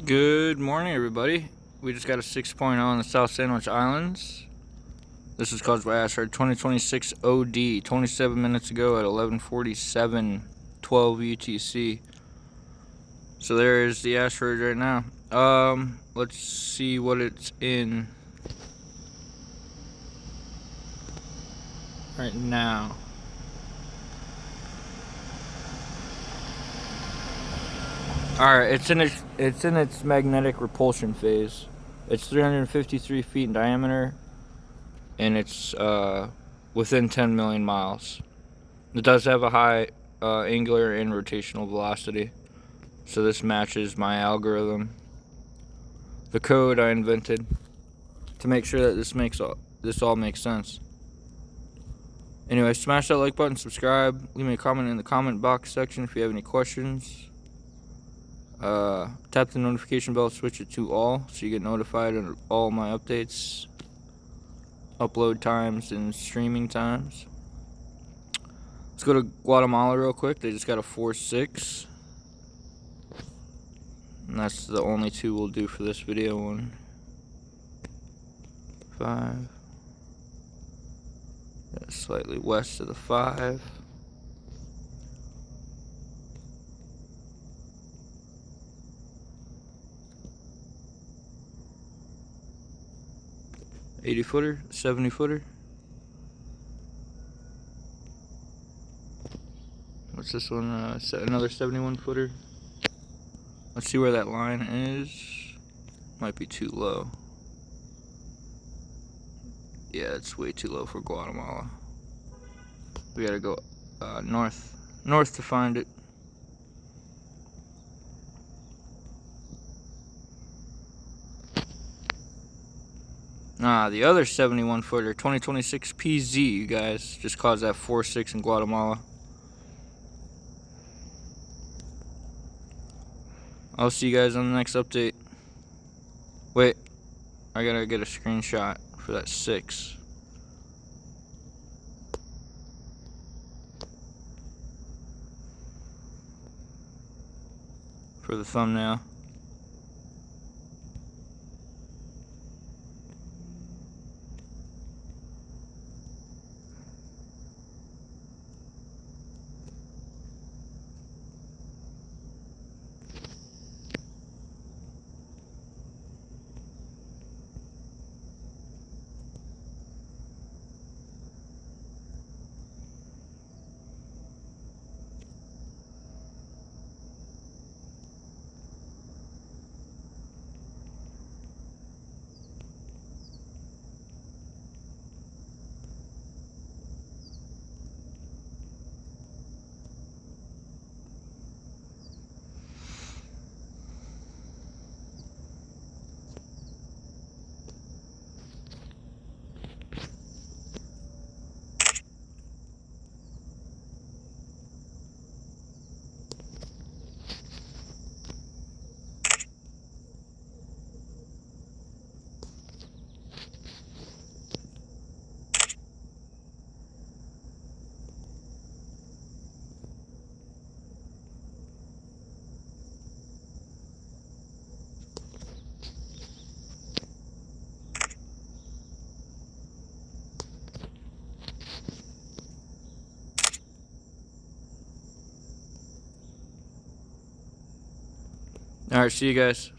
Good morning, everybody. We just got a 6.0 on the South Sandwich Islands. This is caused by Asteroid 2026 OD 27 minutes ago at 11:47, 12 UTC. So there is the asteroid right now. Let's see what it's in right now. Alright, it's in its magnetic repulsion phase. It's 353 feet in diameter, and it's within 10 million miles. It does have a high angular and rotational velocity, so this matches my algorithm, the code I invented to make sure that this all makes sense. Anyway, smash that like button, subscribe, leave me a comment in the comment box section if you have any questions. Tap the notification bell, switch it to all so you get notified of all my updates, upload times, and streaming times. Let's go to Guatemala real quick. They just got a 4.6. And that's the only two we'll do for this video. 1, 5. Yeah, slightly west of the 5. $80-footer, 70-footer. What's this one? Another 71-footer. Let's see where that line is. Might be too low. Yeah, it's way too low for Guatemala. We gotta go north to find it. The other 71-footer, 2026 PZ, you guys, just caused that 4.6 in Guatemala. I'll see you guys on the next update. Wait, I gotta get a screenshot for that 6. For the thumbnail. Alright, see you guys.